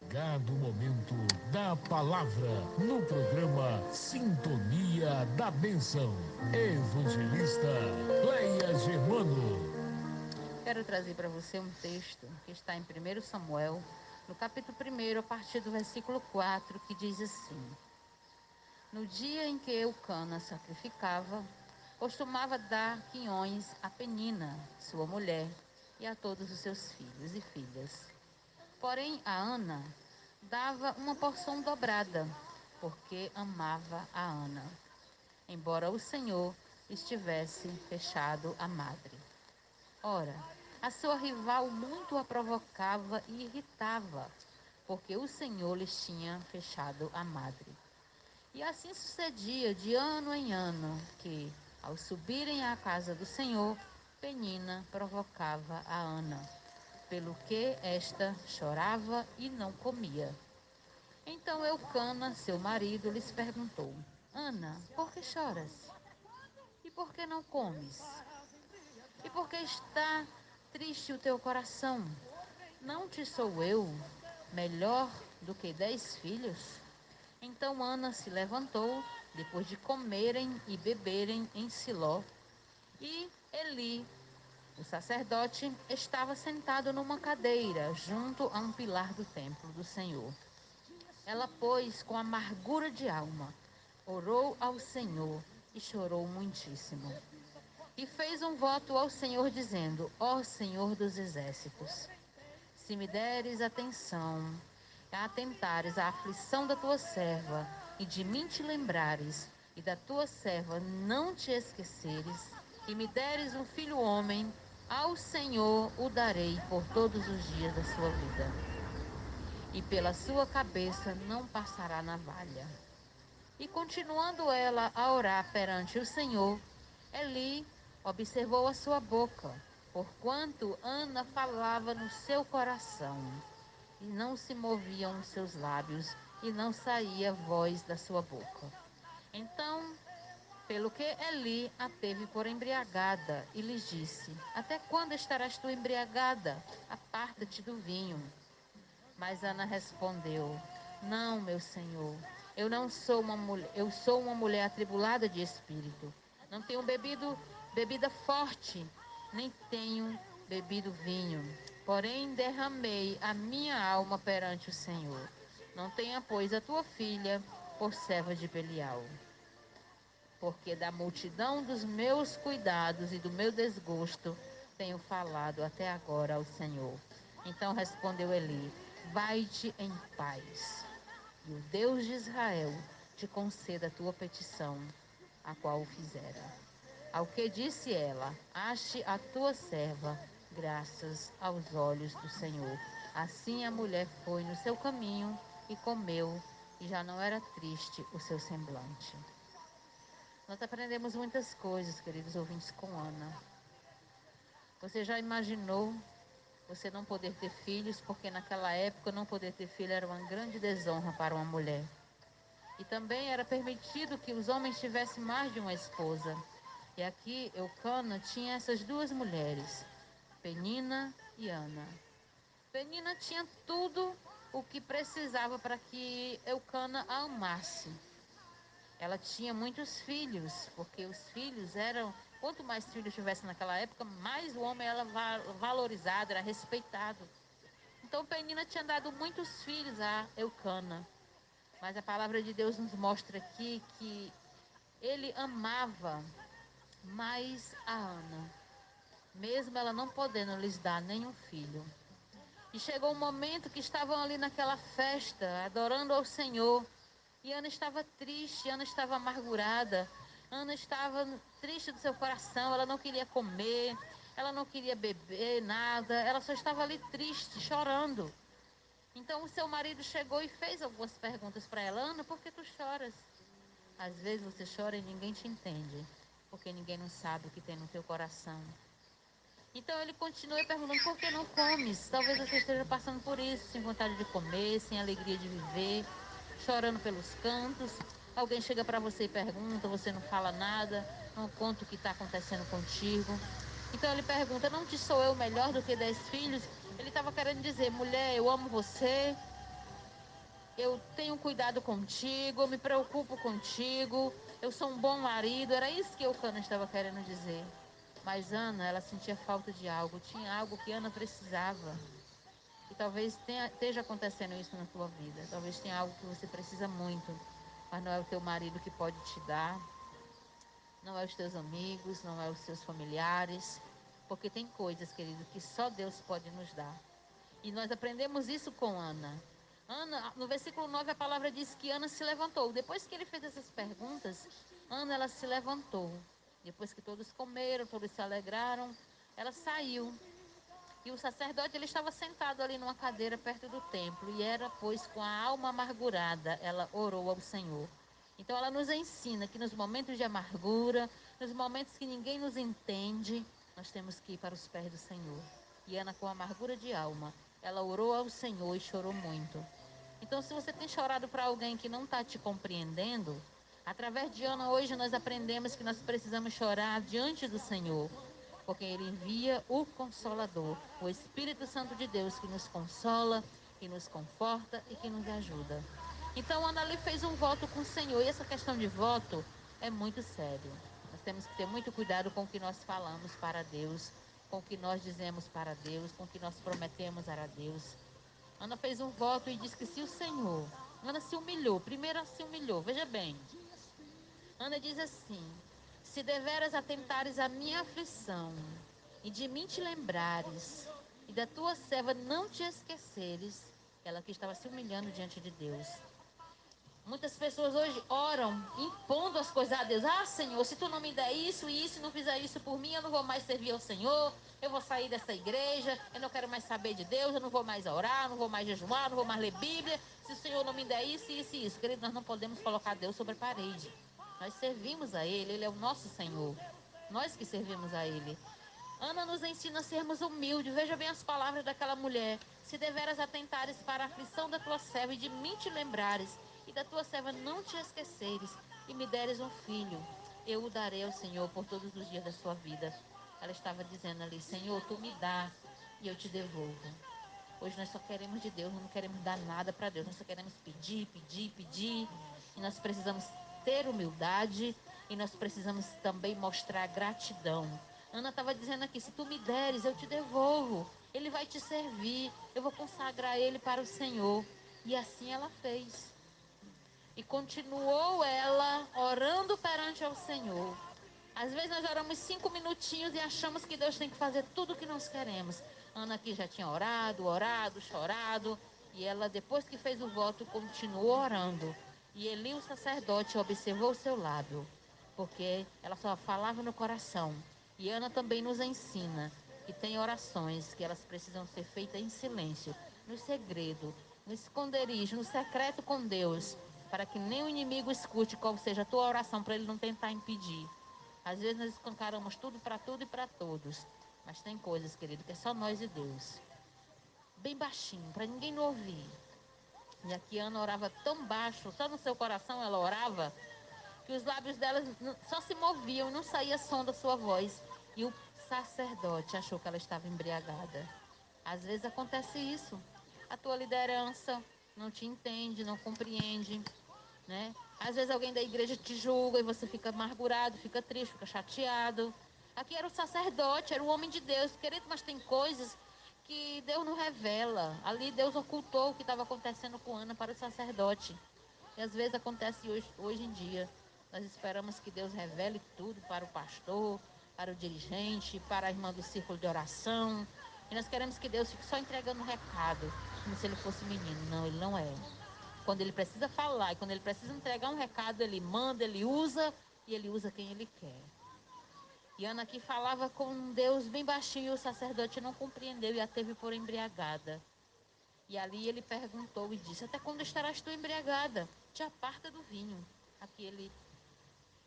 Chegado o momento da palavra no programa Sintonia da Bênção. Evangelista Leia Germano. Quero trazer para você um texto que está em 1 Samuel, no capítulo 1, a partir do versículo 4, que diz assim: No dia em que Eucana sacrificava, costumava dar quinhões a Penina, sua mulher, e a todos os seus filhos e filhas. Porém, a Ana dava uma porção dobrada, porque amava a Ana, embora o Senhor estivesse fechado à madre. Ora, a sua rival muito a provocava e irritava, porque o Senhor lhes tinha fechado a madre. E assim sucedia de ano em ano, que, ao subirem à casa do Senhor, Penina provocava a Ana, pelo que esta chorava e não comia. Então Eucana, seu marido, lhes perguntou: Ana, por que choras? E por que não comes? E por que está triste o teu coração? Não te sou eu melhor do que 10 filhos? Então Ana se levantou, depois de comerem e beberem em Siló, e Eli, o sacerdote, estava sentado numa cadeira, junto a um pilar do templo do Senhor. Ela, pois, com amargura de alma, orou ao Senhor e chorou muitíssimo. E fez um voto ao Senhor, dizendo: Ó Senhor dos exércitos, se me deres atenção, atentares à aflição da tua serva, e de mim te lembrares, e da tua serva não te esqueceres, e me deres um filho homem, ao Senhor o darei por todos os dias da sua vida, e pela sua cabeça não passará navalha. E continuando ela a orar perante o Senhor, Eli observou a sua boca, porquanto Ana falava no seu coração, e não se moviam os seus lábios, e não saía voz da sua boca. Então, pelo que Eli a teve por embriagada, e lhes disse: Até quando estarás tu embriagada? Aparta-te do vinho. Mas Ana respondeu: Não, meu senhor, eu não sou uma mulher, eu sou uma mulher atribulada de espírito. Não tenho bebido bebida forte, nem tenho bebido vinho. Porém, derramei a minha alma perante o Senhor. Não tenha, pois, a tua filha por serva de Belial, porque da multidão dos meus cuidados e do meu desgosto tenho falado até agora ao Senhor. Então respondeu Eli: Vai-te em paz, e o Deus de Israel te conceda a tua petição, a qual o fizera. Ao que disse ela: Ache a tua serva, graças aos olhos do Senhor. Assim a mulher foi no seu caminho e comeu, e já não era triste o seu semblante. Nós aprendemos muitas coisas, queridos ouvintes, com Ana. Você já imaginou você não poder ter filhos, porque naquela época não poder ter filho era uma grande desonra para uma mulher. E também era permitido que os homens tivessem mais de uma esposa. E aqui Eucana tinha essas duas mulheres, Penina e Ana. Penina tinha tudo o que precisava para que Eucana a amasse. Ela tinha muitos filhos, porque os filhos eram... Quanto mais filhos tivesse naquela época, mais o homem era valorizado, era respeitado. Então Penina tinha dado muitos filhos a Eucana. Mas a palavra de Deus nos mostra aqui que ele amava mais a Ana, mesmo ela não podendo lhes dar nenhum filho. E chegou um momento que estavam ali naquela festa, adorando ao Senhor. E Ana estava triste, Ana estava amargurada. Ana estava triste do seu coração, ela não queria comer, ela não queria beber nada, ela só estava ali triste, chorando. Então o seu marido chegou e fez algumas perguntas para ela: Ana, por que tu choras? Às vezes você chora e ninguém te entende, porque ninguém não sabe o que tem no teu coração. Então ele continua perguntando: por que não comes? Talvez você esteja passando por isso, sem vontade de comer, sem alegria de viver, chorando pelos cantos. Alguém chega para você e pergunta, você não fala nada, não conta o que está acontecendo contigo. Então ele pergunta: não te sou eu melhor do que 10 filhos? Ele estava querendo dizer: mulher, eu amo você, eu tenho cuidado contigo, eu me preocupo contigo, eu sou um bom marido. Era isso que Eucana estava querendo dizer. Mas Ana, ela sentia falta de algo, tinha algo que Ana precisava. E talvez esteja acontecendo isso na tua vida. Talvez tenha algo que você precisa muito, mas não é o teu marido que pode te dar, não é os teus amigos, não é os seus familiares, porque tem coisas, querido, que só Deus pode nos dar. E nós aprendemos isso com Ana. Ana, no versículo 9, a palavra diz que Ana se levantou. Depois que ele fez essas perguntas, Ana, ela se levantou. Depois que todos comeram, todos se alegraram, ela saiu. E o sacerdote, ele estava sentado ali numa cadeira perto do templo. E era, pois, com a alma amargurada, ela orou ao Senhor. Então, ela nos ensina que nos momentos de amargura, nos momentos que ninguém nos entende, nós temos que ir para os pés do Senhor. E Ana, com amargura de alma, ela orou ao Senhor e chorou muito. Então, se você tem chorado para alguém que não está te compreendendo, através de Ana, hoje nós aprendemos que nós precisamos chorar diante do Senhor, porque Ele envia o Consolador, o Espírito Santo de Deus, que nos consola, que nos conforta e que nos ajuda. Então, Ana ali fez um voto com o Senhor, e essa questão de voto é muito sério. Nós temos que ter muito cuidado com o que nós falamos para Deus, com o que nós dizemos para Deus, com o que nós prometemos a Deus. Ana fez um voto e disse que se o Senhor... Ana se humilhou, primeiro se humilhou, veja bem. Ana diz assim: se deveras atentares à minha aflição, e de mim te lembrares, e da tua serva não te esqueceres, ela que estava se humilhando diante de Deus. Muitas pessoas hoje oram, impondo as coisas a Deus. Ah, Senhor, se tu não me der isso e isso, não fizer isso por mim, eu não vou mais servir ao Senhor. Eu vou sair dessa igreja, eu não quero mais saber de Deus, eu não vou mais orar, não vou mais jejuar, não vou mais ler Bíblia. Se o Senhor não me der isso, isso e isso. Querido, nós não podemos colocar Deus sobre a parede. Nós servimos a Ele, Ele é o nosso Senhor. Nós que servimos a Ele. Ana nos ensina a sermos humildes. Veja bem as palavras daquela mulher. Se deveras atentares para a aflição da tua serva e de mim te lembrares, e da tua serva não te esqueceres, e me deres um filho, eu o darei ao Senhor por todos os dias da sua vida. Ela estava dizendo ali: Senhor, tu me dá e eu te devolvo. Hoje nós só queremos de Deus, não queremos dar nada para Deus. Nós só queremos pedir, pedir, pedir. E nós precisamos ter humildade e nós precisamos também mostrar gratidão. Ana estava dizendo aqui: se tu me deres, eu te devolvo. Ele vai te servir. Eu vou consagrar ele para o Senhor. E assim ela fez. E continuou ela orando perante ao Senhor. Às vezes nós oramos 5 minutinhos e achamos que Deus tem que fazer tudo o que nós queremos. Ana aqui já tinha orado, orado, chorado. E ela, depois que fez o voto, continuou orando. E Eli, o sacerdote, observou o seu lábio, porque ela só falava no coração. E Ana também nos ensina que tem orações que elas precisam ser feitas em silêncio, no segredo, no esconderijo, no secreto com Deus, para que nem o inimigo escute qual seja a tua oração, para ele não tentar impedir. Às vezes nós escancaramos tudo e para todos, mas tem coisas, querido, que é só nós e Deus. Bem baixinho, para ninguém não ouvir. E aqui Ana orava tão baixo, só no seu coração ela orava, que os lábios dela só se moviam e não saía som da sua voz. E o sacerdote achou que ela estava embriagada. Às vezes acontece isso. A tua liderança não te entende, não compreende, né? Às vezes alguém da igreja te julga e você fica amargurado, fica triste, fica chateado. Aqui era o sacerdote, era o homem de Deus, querido, mas tem coisas que Deus não revela. Ali Deus ocultou o que estava acontecendo com Ana para o sacerdote. E às vezes acontece hoje em dia. Nós esperamos que Deus revele tudo para o pastor, para o dirigente, para a irmã do círculo de oração. E nós queremos que Deus fique só entregando um recado, como se ele fosse menino. Não, ele não é. Quando ele precisa falar e quando ele precisa entregar um recado, ele manda, ele usa e ele usa quem ele quer. E Ana aqui falava com Deus bem baixinho e o sacerdote não compreendeu e a teve por embriagada. E ali ele perguntou e disse: até quando estarás tu embriagada? Te aparta do vinho. Aqui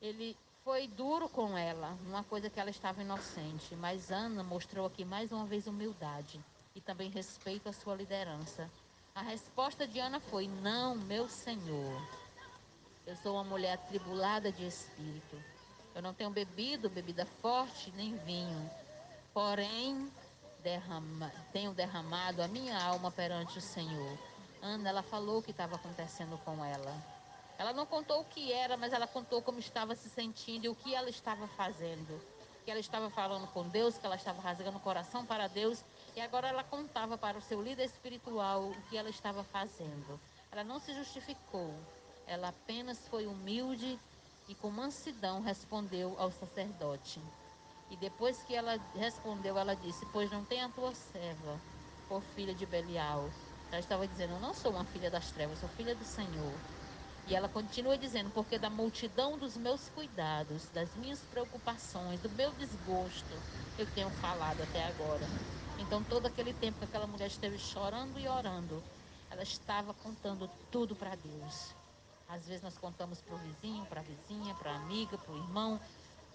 ele foi duro com ela, uma coisa que ela estava inocente. Mas Ana mostrou aqui mais uma vez humildade e também respeito à sua liderança. A resposta de Ana foi: não, meu Senhor. Eu sou uma mulher atribulada de espírito. Eu não tenho bebido bebida forte nem vinho. Porém, tenho derramado a minha alma perante o Senhor. Ana, ela falou o que estava acontecendo com ela. Ela não contou o que era, mas ela contou como estava se sentindo e o que ela estava fazendo. Que ela estava falando com Deus, que ela estava rasgando o coração para Deus. E agora ela contava para o seu líder espiritual o que ela estava fazendo. Ela não se justificou. Ela apenas foi humilde e com mansidão respondeu ao sacerdote. E depois que ela respondeu, ela disse: Pois não tem a tua serva por filha de Belial. Ela estava dizendo: Eu não sou uma filha das trevas, sou filha do Senhor. E ela continua dizendo: Porque da multidão dos meus cuidados, das minhas preocupações, do meu desgosto, eu tenho falado até agora. Então, todo aquele tempo que aquela mulher esteve chorando e orando, ela estava contando tudo para Deus. Às vezes nós contamos para o vizinho, para a vizinha, para a amiga, para o irmão,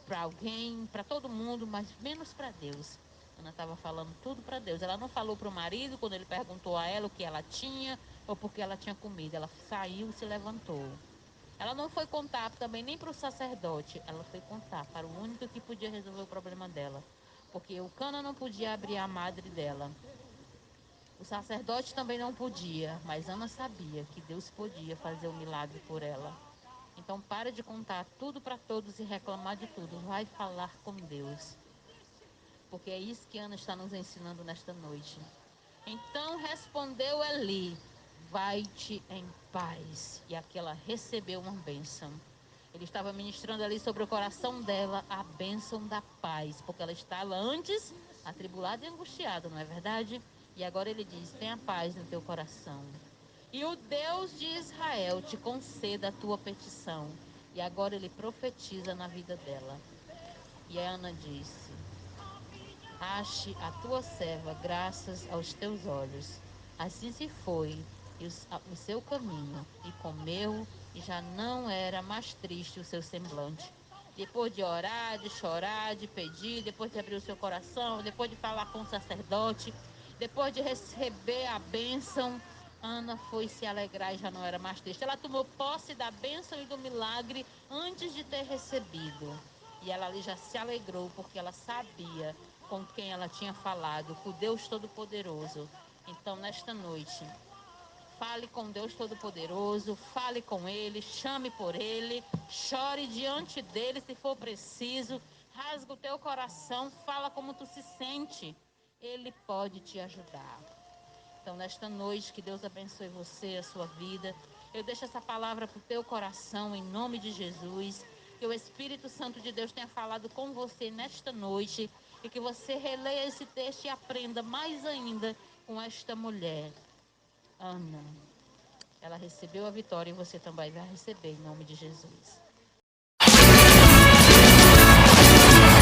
para alguém, para todo mundo, mas menos para Deus. Ana estava falando tudo para Deus. Ela não falou para o marido quando ele perguntou a ela o que ela tinha ou porque ela tinha comida. Ela saiu e se levantou. Ela não foi contar também nem para o sacerdote. Ela foi contar para o único que podia resolver o problema dela. Porque o Cana não podia abrir a madre dela. O sacerdote também não podia, mas Ana sabia que Deus podia fazer o milagre por ela. Então para de contar tudo para todos e reclamar de tudo. Vai falar com Deus. Porque é isso que Ana está nos ensinando nesta noite. Então respondeu Eli: Vai-te em paz. E aqui ela recebeu uma bênção. Ele estava ministrando ali sobre o coração dela a bênção da paz, porque ela estava antes atribulada e angustiada, não é verdade? E agora ele diz: Tenha paz no teu coração. E o Deus de Israel te conceda a tua petição. E agora ele profetiza na vida dela. E a Ana disse: Ache a tua serva graças aos teus olhos. Assim se foi o seu caminho, e comeu, e já não era mais triste o seu semblante. Depois de orar, de chorar, de pedir, depois de abrir o seu coração, depois de falar com o sacerdote, depois de receber a bênção, Ana foi se alegrar e já não era mais triste. Ela tomou posse da bênção e do milagre antes de ter recebido. E ela ali já se alegrou porque ela sabia com quem ela tinha falado, com Deus Todo-Poderoso. Então, nesta noite, fale com Deus Todo-Poderoso, fale com Ele, chame por Ele, chore diante dEle se for preciso, rasga o teu coração, fala como tu se sente. Ele pode te ajudar. Então, nesta noite, que Deus abençoe você, a sua vida. Eu deixo essa palavra para o teu coração, em nome de Jesus. Que o Espírito Santo de Deus tenha falado com você nesta noite. E que você releia esse texto e aprenda mais ainda com esta mulher, Ana. Ela recebeu a vitória e você também vai receber, em nome de Jesus.